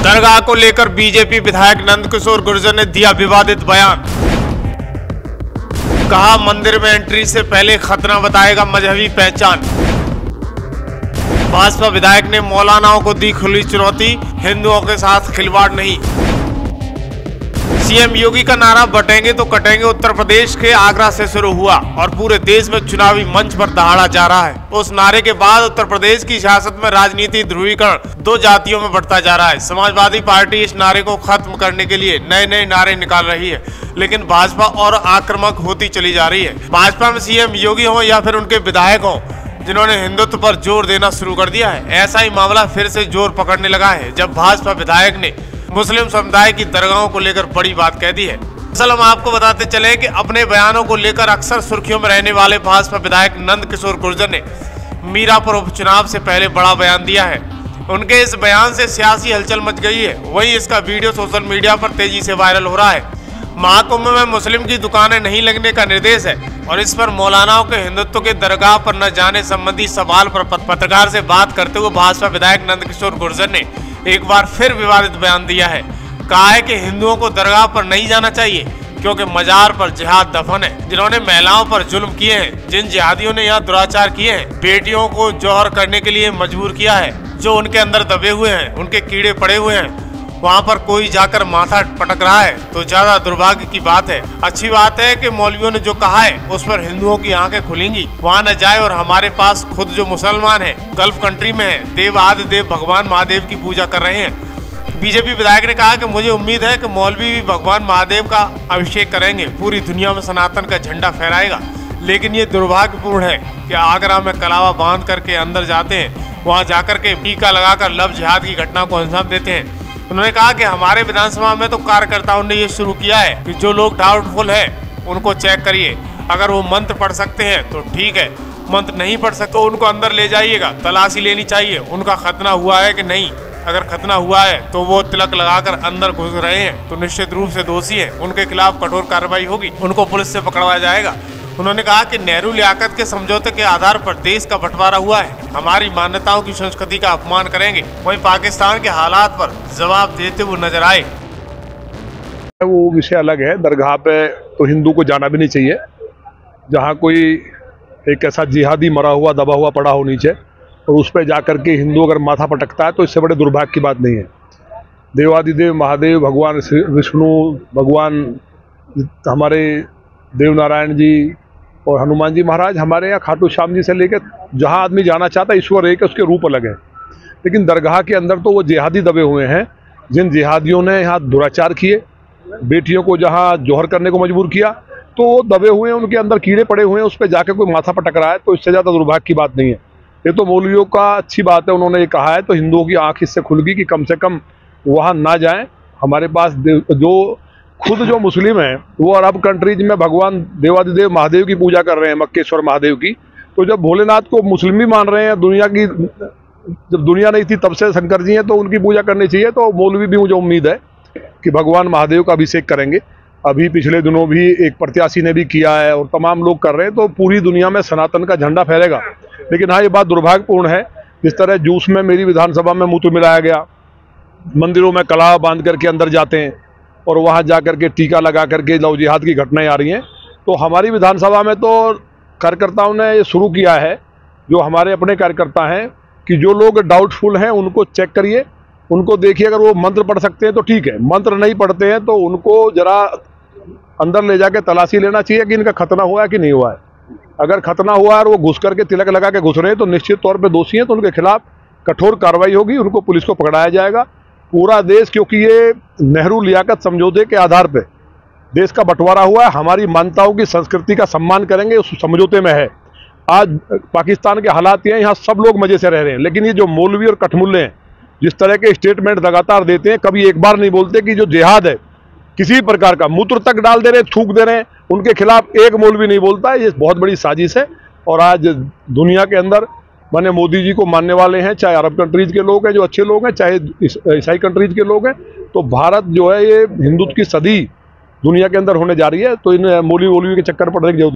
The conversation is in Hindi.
दरगाह को लेकर बीजेपी विधायक नंदकिशोर गुर्जर ने दिया विवादित बयान। कहा, मंदिर में एंट्री से पहले खतना बताएगा मजहबी पहचान। भाजपा विधायक ने मौलानाओं को दी खुली चुनौती, हिंदुओं के साथ खिलवाड़ नहीं। सीएम योगी का नारा बटेंगे तो कटेंगे उत्तर प्रदेश के आगरा से शुरू हुआ और पूरे देश में चुनावी मंच पर दहाड़ा जा रहा है। उस नारे के बाद उत्तर प्रदेश की सियासत में राजनीति ध्रुवीकरण दो जातियों में बढ़ता जा रहा है। समाजवादी पार्टी इस नारे को खत्म करने के लिए नए नए नारे निकाल रही है, लेकिन भाजपा और आक्रामक होती चली जा रही है। भाजपा में सीएम योगी हो या फिर उनके विधायक हो जिन्होंने हिंदुत्व पर जोर देना शुरू कर दिया है, ऐसा ही मामला फिर से जोर पकड़ने लगा है जब भाजपा विधायक ने मुस्लिम समुदाय की दरगाहों को लेकर बड़ी बात कह दी है। असल हम आपको बताते चले कि अपने बयानों को लेकर अक्सर सुर्खियों में रहने वाले भाजपा विधायक नंदकिशोर गुर्जर ने मीरापुर उपचुनाव से पहले बड़ा बयान दिया है। उनके इस बयान से सियासी हलचल मच गई है। वहीं इसका वीडियो सोशल मीडिया पर तेजी से वायरल हो रहा है। महाकुंभ में मुस्लिम की दुकानें नहीं लगने का निर्देश है और इस पर मौलानाओं के हिंदुत्व के दरगाह पर न जाने संबंधी सवाल पर पत्रकार से बात करते हुए भाजपा विधायक नंदकिशोर गुर्जर ने एक बार फिर विवादित बयान दिया है। कहा है कि हिंदुओं को दरगाह पर नहीं जाना चाहिए क्योंकि मजार पर जिहाद दफन है। जिन्होंने महिलाओं पर जुल्म किए हैं, जिन जिहादियों ने यहाँ दुराचार किए हैं, बेटियों को जौहर करने के लिए मजबूर किया है, जो उनके अंदर दबे हुए हैं, उनके कीड़े पड़े हुए हैं, वहाँ पर कोई जाकर माथा पटक रहा है तो ज्यादा दुर्भाग्य की बात है। अच्छी बात है कि मौलवियों ने जो कहा है उस पर हिंदुओं की आंखें खुलेंगी, वहाँ न जाए। और हमारे पास खुद जो मुसलमान है गल्फ कंट्री में है, देव आदि देव भगवान महादेव की पूजा कर रहे हैं। बीजेपी विधायक ने कहा कि मुझे उम्मीद है कि मौलवी भी भगवान महादेव का अभिषेक करेंगे, पूरी दुनिया में सनातन का झंडा फहराएगा। लेकिन ये दुर्भाग्यपूर्ण है कि आगरा में कलावा बांध करके अंदर जाते हैं, वहाँ जाकर के टीका लगाकर लव जिहाद की घटना को अंजाम देते हैं। उन्होंने कहा कि हमारे विधानसभा में तो कार्यकर्ताओं ने ये शुरू किया है कि जो लोग डाउटफुल है उनको चेक करिए, अगर वो मंत्र पढ़ सकते हैं तो ठीक है, मंत्र नहीं पढ़ सकते तो उनको अंदर ले जाइएगा, तलाशी लेनी चाहिए उनका खतना हुआ है कि नहीं। अगर खतना हुआ है तो वो तिलक लगाकर अंदर घुस रहे हैं तो निश्चित रूप से दोषी है, उनके खिलाफ कठोर कार्रवाई होगी, उनको पुलिस से पकड़वाया जाएगा। उन्होंने कहा कि नेहरू लियाकत के समझौते के आधार पर देश का बंटवारा हुआ है, हमारी मान्यताओं की संस्कृति का अपमान करेंगे। वहीं पाकिस्तान के हालात पर जवाब देते हुए नजर आए। वो विषय अलग है। दरगाह पे तो हिंदू को जाना भी नहीं चाहिए जहाँ कोई एक ऐसा जिहादी मरा हुआ दबा हुआ पड़ा हो नीचे और उस पर जाकर के हिंदू अगर माथा पटकता है तो इससे बड़े दुर्भाग्य की बात नहीं है। देवादिदेव महादेव भगवान विष्णु भगवान हमारे देव नारायण जी और हनुमान जी महाराज, हमारे यहाँ खाटू श्याम जी से लेकर जहाँ आदमी जाना चाहता है ईश्वर एक, उसके रूप अलग है। लेकिन दरगाह के अंदर तो वो जिहादी दबे हुए हैं, जिन जिहादियों ने यहाँ दुराचार किए, बेटियों को जहाँ जौहर करने को मजबूर किया, तो वो दबे हुए हैं, उनके अंदर कीड़े पड़े हुए हैं, उस पर जाकर कोई माथा पटक रहा है तो इससे ज़्यादा दुर्भाग्य की बात नहीं है। ये तो मौलवियों का अच्छी बात है, उन्होंने ये कहा है तो हिंदुओं की आँख इससे खुल गई कि कम से कम वहाँ ना जाएँ। हमारे पास जो खुद जो मुस्लिम हैं वो अरब कंट्रीज में भगवान देवादिदेव महादेव की पूजा कर रहे हैं, मक्केश्वर महादेव की। तो जब भोलेनाथ को मुस्लिम भी मान रहे हैं, दुनिया की जब दुनिया नहीं थी तब से शंकर जी हैं तो उनकी पूजा करनी चाहिए। तो मौलवी भी मुझे उम्मीद है कि भगवान महादेव का अभिषेक करेंगे। अभी पिछले दिनों भी एक प्रत्याशी ने भी किया है और तमाम लोग कर रहे हैं, तो पूरी दुनिया में सनातन का झंडा फहरेगा। लेकिन हाँ, ये बात दुर्भाग्यपूर्ण है, जिस तरह जूस में मेरी विधानसभा में मूत्र मिलाया गया, मंदिरों में कलावा बांध करके अंदर जाते हैं और वहाँ जा करके टीका लगा करके लव जिहाद की घटनाएं आ रही हैं। तो हमारी विधानसभा में तो कार्यकर्ताओं ने ये शुरू किया है, जो हमारे अपने कार्यकर्ता हैं, कि जो लोग डाउटफुल हैं उनको चेक करिए, उनको देखिए, अगर वो मंत्र पढ़ सकते हैं तो ठीक है, मंत्र नहीं पढ़ते हैं तो उनको जरा अंदर ले जाके तलाशी लेना चाहिए कि इनका खतना हुआ है कि नहीं हुआ है। अगर खतना हुआ है और वो घुस करके तिलक लगा के घुस रहे हैं तो निश्चित तौर पर दोषी हैं, तो उनके खिलाफ कठोर कार्रवाई होगी, उनको पुलिस को पकड़ाया जाएगा। पूरा देश, क्योंकि ये नेहरू लियाकत समझौते के आधार पे देश का बंटवारा हुआ है, हमारी मान्यताओं की संस्कृति का सम्मान करेंगे, उस समझौते में है। आज पाकिस्तान के हालात ये हैं, यहाँ सब लोग मजे से रह रहे हैं, लेकिन ये जो मौलवी और कठमुल्ले हैं, जिस तरह के स्टेटमेंट लगातार देते हैं, कभी एक बार नहीं बोलते कि जो जिहाद है किसी प्रकार का, मूत्र तक डाल दे रहे हैं, थूक दे रहे हैं, उनके खिलाफ एक मौलवी नहीं बोलता है। ये बहुत बड़ी साजिश है। और आज दुनिया के अंदर माने मोदी जी को मानने वाले हैं, चाहे अरब कंट्रीज के लोग हैं जो अच्छे लोग हैं, चाहे ईसाई कंट्रीज के लोग हैं, तो भारत जो है ये हिंदुत्व की सदी दुनिया के अंदर होने जा रही है। तो इन मौलवी के चक्कर पड़ने की जरूरत